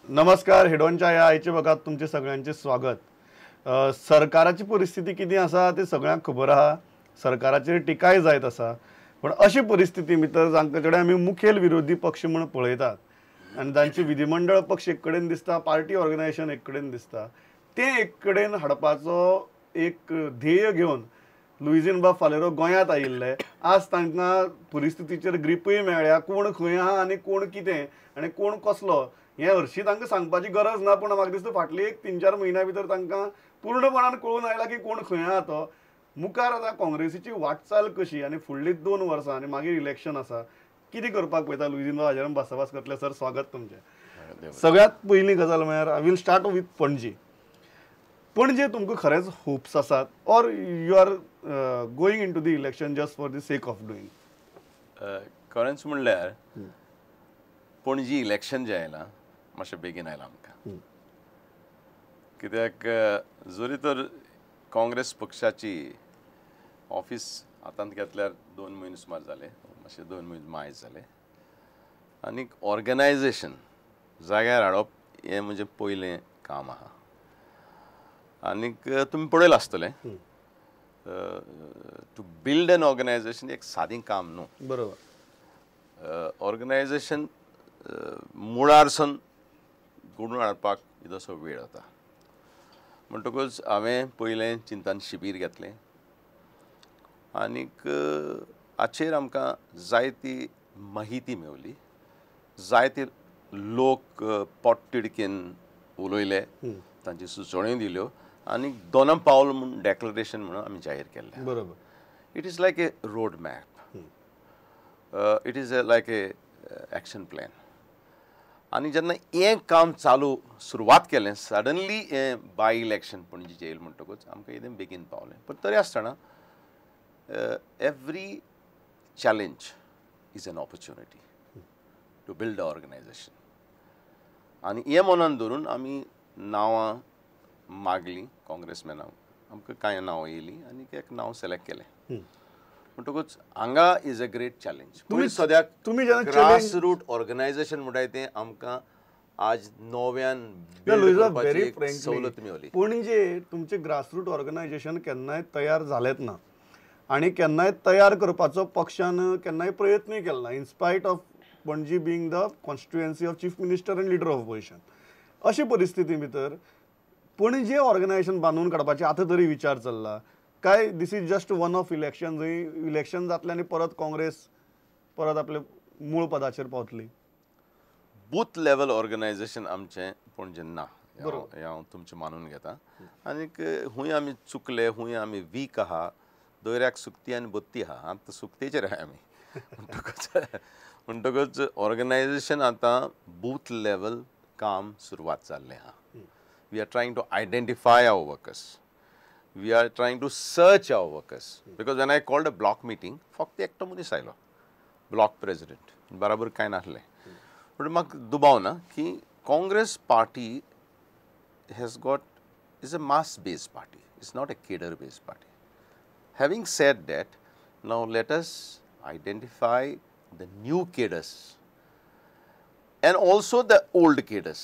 नमस्कार. हेडोनच्या या आयचे भागात तुमचे सगळ्यांचे स्वागत. सरकाराची परिस्थिती किती आसा ते सगळ्यांक खबर आहा. सरकाराचेर टिकाय जायत आसा, पण अशी परिस्थिती भितर जांचे कडेन आमी मुखेल विरोधी पक्ष म्हणून पळयतात आनी तांची विधिमंडळ पक्ष एक कडेन दिसता, पार्टी ऑर्गनायझेशन एक कडेन दिसता, ते एक कडेन हाडपाचो एक ध्येय घेवन लुइजिनबा फालेरो गोंयांत आयिल्ले. आज तांकां परिस्थितीचेर ग्रीपय मेळ्ळ्या. कोण खंय आहा आनी कोण कितें आनी कोण कसलो हें हरशीं तांकां सांगपाची गरज ना, पूण म्हाका दिसता फाटली एक 3-4 म्हयन्या भितर तांकां पूर्णपणान कळून आयला की कोण खंय आहा तो. मुखार आतां काँग्रेसीची वाटचाल कशी आनी फुडलीं 2 वर्सां आनी मागीर इलेक्शन आसा, कितें करपाक पळयता लुइजिनबा हाजेर भासाभास करतले. सर, स्वागत तुमचें. सगळ्यात पयली गजाल म्हळ्यार I will start with Panaji. पणजे तुमकां खरेंच होप्स आसात or you are going into the election just for the sake of doing? खरेंच म्हणल्यार पणजी इलेक्शन जें आयलां मातशें बेगीन आयलां आमकां. कित्याक जरी तर काँग्रेस पक्षाची ऑफिस हातांत घेतल्यार 2 म्हयने सुमार जाले, मातशे 2 म्हयने मायज जाले, आनीक ऑर्गनायझेशन जाग्यार हाडप हें म्हणजे पयलें काम आहा. आनीक तुमी पळयलां आसतलें टू बिल्ड एन ऑर्गनायझेशन एक सादें काम न्हू. बरोबर. ऑर्गनायझेशन मुळारसून घडोवन हाडपाक इल्लोसो वेळ वता. म्हणटकूच हांवें पयलें चिंतन शिबीर घेतलें आनीक हाचेर आमकां जायती माहिती मेवली. जायते लोक पोटतिडकीन उलयले, तांची सुचोवण्यो दिल्यो आनी 2 पावल म्हूण डेक्लरेशन म्हणून आमी जाहीर केल्लें. बरोबर. It is like A road map, it is like a action plan. आनी जेन्ना हें काम चालू सुरवात केलें, सडनली हें बाय इलेक्शन पणजी येयलें म्हणटकूच आमकां इतें बेगीन पावलें. पण तरी आसतना every challenge is an opportunity to build a organisation. आनी हें मनान धरून आमी नांवां मागलीं काँग्रेसमॅनांक. आमकां कांय नांवां येयलीं आनी एक नांव सिलेक्ट केलें. म्हणटकूच हांगा इज अ ग्रेट चॅलेंज. तुमी सद्याक तुमी ग्रास रूट ऑर्गनायझेशन म्हणटाय तें आमकां आज नव्यान सवलत मेवली. पणजे तुमचे ग्रासरूट ऑर्गनायझेशन केन्नाय तयार जालेंच ना आनी केन्नाय तयार करपाचो पक्षान केन्नाय प्रयत्नूय केलो ना, in spite of Panaji being the constituency of chief minister and leader of opposition. अशे परिस्थिती भितर पणजे ऑर्गनायझेशन बांदून काडपाचे आतां तरी विचार चल्ला काय this is just one of election, जंय इलेक्शन जातलें आनी परत काँग्रेस परत आपले मूळ पदाचेर पावतली? बूथ लेवल ऑर्गनायझेशन आमचें पणजे ना, हें हांव तुमचें मानून घेता. आनीक हूंय आमी चुकले, हूंय आमी वीक आहा. दोयऱ्याक सुक्ती आनी बत्ती आहा, आतां सुक्तेचेर आहा आमी. म्हणटकूच ऑर्गनायझेशन आतां बूथ लेवल काम सुरवात जाल्लें आहा. We are trying to identify our workers. We are trying to search our workers, because when I called a block meeting, फक्त एकटो मनीस आयलो, ब्लॉक प्रेसिडेंट. बराबर कांय नासलें. पूण म्हाका दुबाव ना की Congress party has got is a mass based party. It's not a cadre based party. Having said that, now let us identify the new cadres and also the old cadres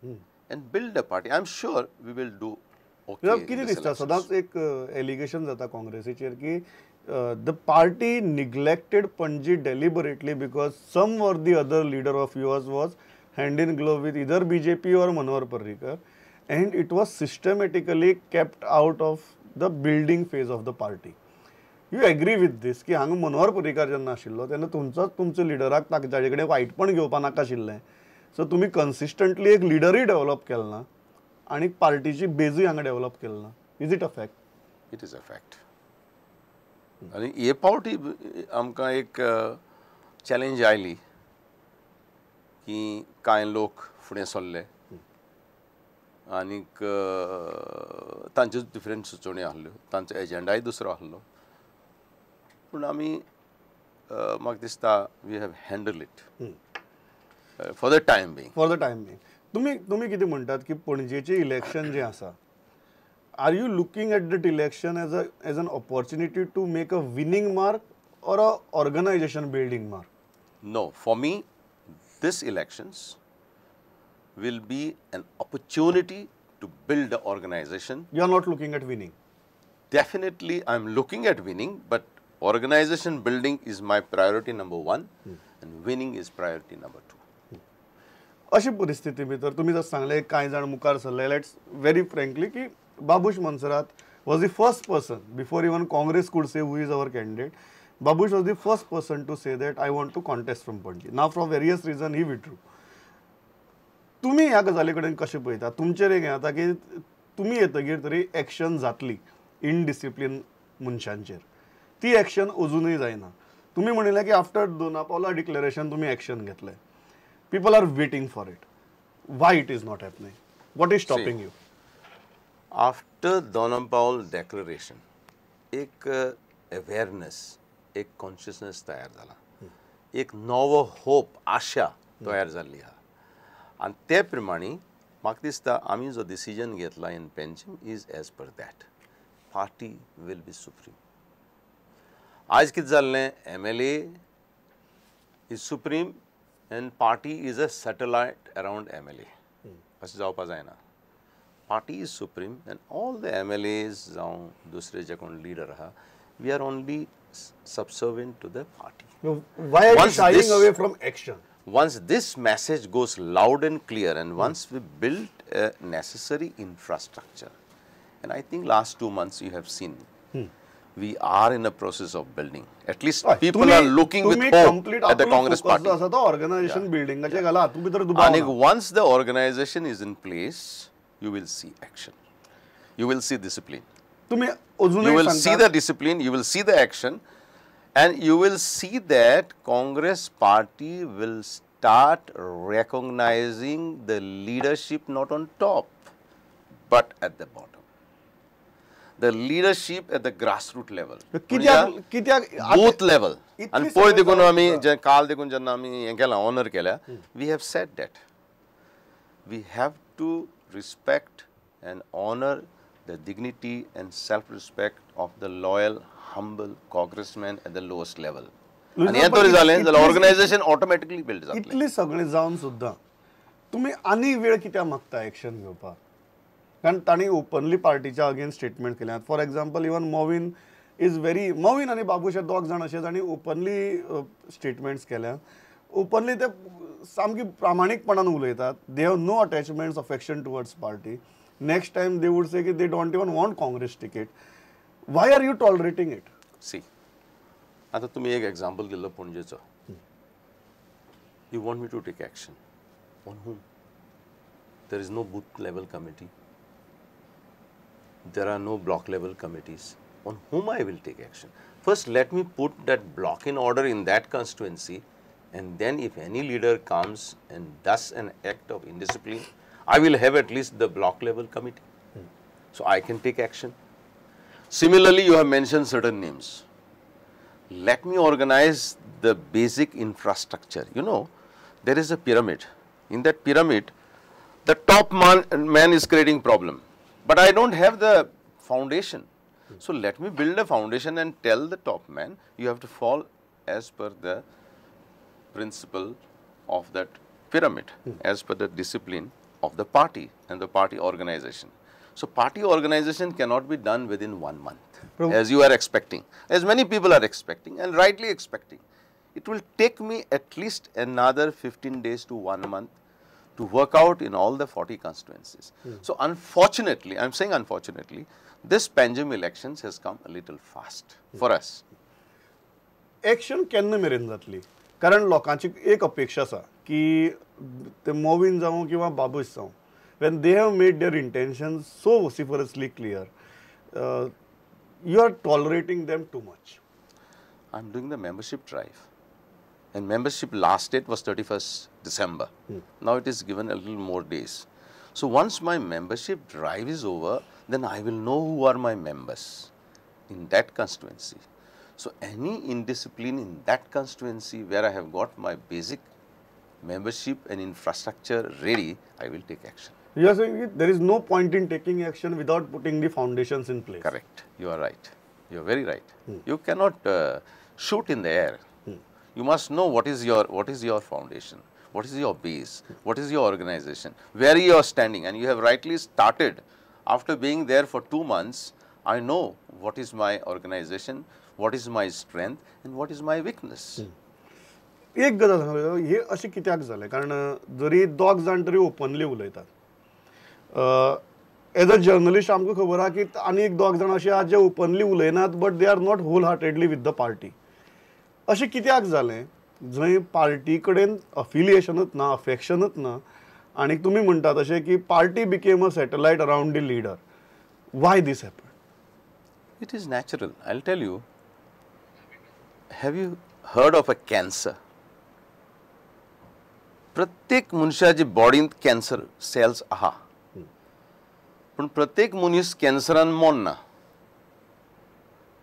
and build a party. I'm sure we will do. कितें दिसता, सदांच एक allegation जाता काँग्रेसीचेर की the party neglected Panaji deliberately because some or the other leader of yours was hand in glove with either BJP और Manohar Parrikar and it was systematically kept out of the building phase of the party. You agree with this की हांगा मनोहर पर्रीकर जेन्ना आशिल्लो तेन्ना तुमच्या लिडराक ताजे कडेन वायटपण घेवपा नाका आशिल्लें. सो तुमी कन्सिस्टंटली एक लिडरूय डेव्हलप केलो ना आनी पार्टीची बेजूय हांगा डेव्हलप केलो ना. Is it a fact? It is a fact. आनी हे पावटी आमकां एक चॅलेंज आयली की कांय लोक फुडें सरले आनीक तांच्यो डिफरंट सुचोवण्यो आहल्यो, तांचो एजेंडाय दुसरो आहलो. पूण आमी म्हाका दिसता we have handle it for the time being. तुम्ही कितें म्हणटात की पणजेचें इलेक्शन जें आसा, are you looking at that election as an opportunity to make a winning mark or a organization building mark? No, for me, this elections will be an opportunity to build the organization. You are not looking at winning. Definitely, I am looking at winning, but organization building is my priority number 1 and winning is priority number 2. अशी परिस्थिती भितर तुम्ही जर सांगले कांय जाण मुखार सरले, लेट्स व्हेरी फ्रँकली की Babush मनसरात was the first person before even Congress could say who is our candidate. Babush was the first person to say that I want to contest from Panji. Now for various reasons he withdrew. तुम्ही ह्या गजाली कडेन कशें पळयता? तुमचेर एक हें जाता की तुम्ही येतगीर तरी एक्शन जातली इनडिसिप्लिन मनशांचेर. ती एक्शन अजूनय जायना. तुम्ही म्हणिल्लें की आफ्टर दोनापावला डिक्लेरेशन तुम्ही एक्शन घेतलें. People are waiting for it. Why it is not happening? What is stopping you? After Donapal declaration, एक awareness, एक consciousness तयार झाला, एक नवो होप, आशा तयार जाल्ली आहा. आणि ते प्रमाणे म्हाका दिसता आमी जो डिसिजन घेतला in Panjim is as per that. Party will be supreme. आज कितें जाल्लें, MLA is supreme and party is a satellite around MLA. अशें जावपा जायना. Party is supreme and all the MLAs जावं दुसरे जे कोण leader आहा, we are only subservient to the party. Why are you shying away from action? Once this message goes loud and clear and once we build a necessary infrastructure, and I think last 2 months you have seen, we are in a process of building. At least people are looking with hope at the Congress party. Organization building. And once the organization is in place, you will see action. You will see discipline. You will see the discipline, you will see the action, and you will see that Congress party will start recognizing the leadership not on top, but at the bottom. The leadership at the grassroots level, booth level. And पळय देखून आमी जे काल देखून जेन्ना आमी हें केलां, honour केल्या, we have said that we have to respect and honor the dignity and self-respect of the loyal, humble congressman at the lowest level. आणि हें तरी जालें जाल्यार ऑर्गनायझेशन ऑटोमॅटिकली बिल्ड जातलें. इतली सगळें जावन सुद्दां तुम्ही आनी वेळ कित्याक मागता एक्शन घेवपाक? कारण तांणी ओपनली पार्टीच्या अगेन्स्ट स्टेटमेंट केल्यात. For example even Movin is very, Movin आनी बाबूश हे दोग जाण अशे तांणी ओपनली स्टेटमेंट्स केल्या. ओपनली ते सामकी प्रामाणीकपणान उलयतात. They have no attachments affection towards party. Next time they would say की they don't even want Congress ticket. Why are you tolerating it? See, आता तुम्ही एक एक्झाम्पल दिलं पणजेचो. You want me to take action on whom? There is no booth level committee. There are no block level committees. On whom I will take action? First, let me put that block in order in that constituency, and then if any leader comes and does an act of indiscipline, I will have at least the block level committee. So I can take action. Similarly, you have mentioned certain names. Let me organize the basic infrastructure. You know, there is a pyramid. In that pyramid, the top man is creating problem. But I don't have the foundation. So let me build a foundation and tell the top man, you have to fall as per the principle of that pyramid, as per the discipline of the party and the party organization. So party organization cannot be done within 1 month, as you are expecting, as many people are expecting and rightly expecting. It will take me at least another 15 days to 1 month to work out in all the 40 constituencies. So unfortunately, I am saying unfortunately, this Panjim elections has come a little fast for us. Action केन्ना मेरेन जातली? कारण लोकांची एक अपेक्षा आसा की ते मोविन जावं किंवा बाबूश जावं, when they have made their intentions so vociferously clear, you are tolerating them too much. I am doing the membership drive. And membership last date was 31st December. Now it is given a little more days. So once my membership drive is over, then I will know who are my members in that constituency. So any indiscipline in that constituency where I have got my basic membership and infrastructure ready, I will take action. You are saying there is no point in taking action without putting the foundations in place. Correct. You are right. You are very right. You cannot shoot in the air. You must know what is your foundation, what is your base, what is your organization, where you are standing, and you have rightly started. After being there for 2 months, I know what is my organization, what is my strength, and what is my weakness. एक गजाल सांगू, हे अशें कित्याक जालें कारण जरी दोग जाण तरी ओपनली उलयतात, एज अ जर्नलिस्ट आमकां खबर आहा की आनी एक दोग जाण अशे आहा जे ओपनली उलयनात but they are not wholeheartedly with the party. अशें कित्याक जालें जंय पार्टी कडेन अफिलिएशनूच ना, अफेक्शनूच ना, आनी तुमी म्हणटात अशें की party became a satellite around the leader. Why this happen? It is natural. I'll tell you. Have you heard of a cancer? प्रत्येक मनशाच्या बॉडींत कॅन्सर सेल्स आहा, पण प्रत्येक मनीस कॅन्सरान मोडना.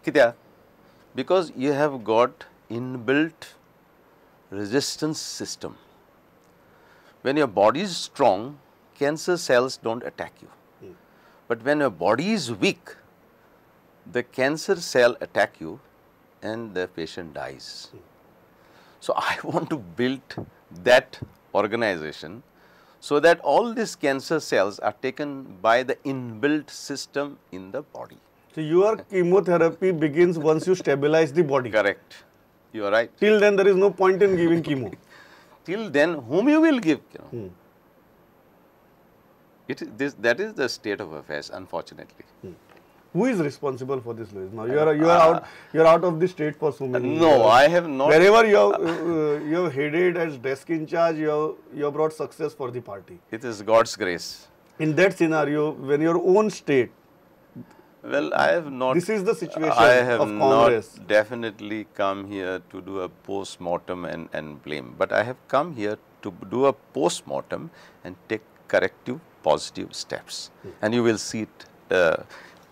कित्याक? Because you have got inbuilt resistance system. When your body is strong, cancer cells don't attack you. But when your body is weak, the cancer cell attack you and the patient dies. So I want to build that organization so that all these cancer cells are taken by the inbuilt system in the body. So your chemotherapy begins once you stabilize the body. Correct. You are right. Till then there is no point in giving chemo. Till then, whom you will give? That is the state of affairs, unfortunately. Who is responsible for this, Louis? Now you are out of the state for so many years. No, I have not. Wherever you have headed as desk in charge, you have brought success for the party. It is God's grace. In that scenario, when your own state, well, I have not. This is the situation I have of Congress. not definitely come here to do a post-mortem and blame, but I have come here to do a post-mortem and take corrective, positive steps. And you will see it.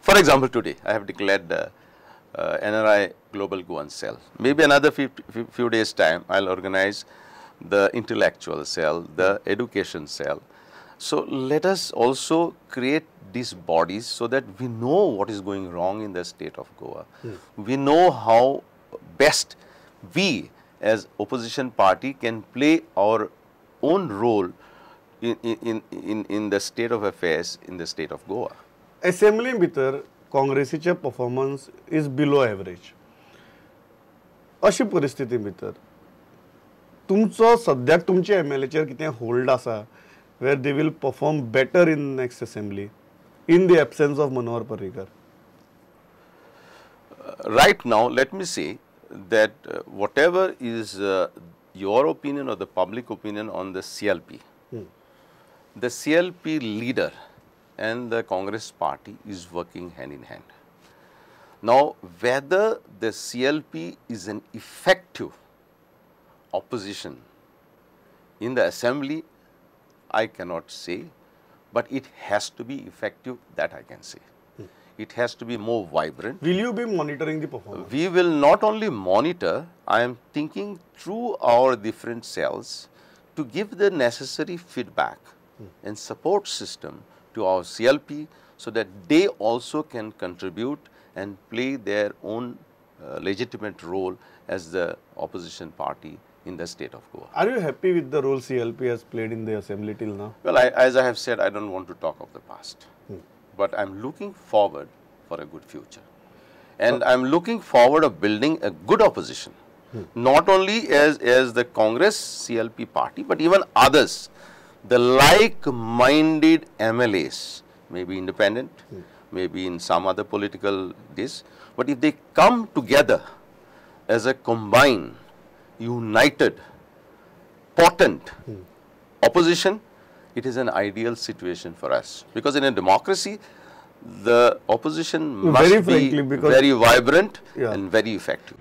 For example, today I have declared the NRI Global Goan Cell. Maybe another few days time, I'll organize the intellectual cell, the education cell. So let us also create these bodies so that we know what is going wrong in the state of Goa. We know how best we as opposition party can play our own role in the state of affairs in the state of Goa. Assembly भितर काँग्रेसीचे performance is below average. अशी परिस्थिती भितर तुमचो सद्याक तुमच्या MLAचेर कितें hold आसा where they will perform better in next assembly in the absence of Manohar Parrikar? Right now, let me say that whatever is your opinion or the public opinion on the CLP, the CLP leader and the Congress party is working hand in hand. Now, whether the CLP is an effective opposition in the assembly, I cannot say, but it has to be effective, that I can say. It has to be more vibrant. Will you be monitoring the performance? We will not only monitor, I am thinking through our different cells to give the necessary feedback and support system to our CLP so that they also can contribute and play their own legitimate role as the opposition party in the state of Goa. Are you happy with the role CLP has played in the assembly till now? Well, as I have said, I don't want to talk of the past, but I'm looking forward for a good future. And I'm looking forward of building a good opposition, not only as the Congress CLP party, but even others, the like-minded MLAs, maybe independent, maybe in some other political this, but if they come together as a combined, united, potent opposition, it is an ideal situation for us. Because in a democracy, the opposition must be very vibrant and very effective.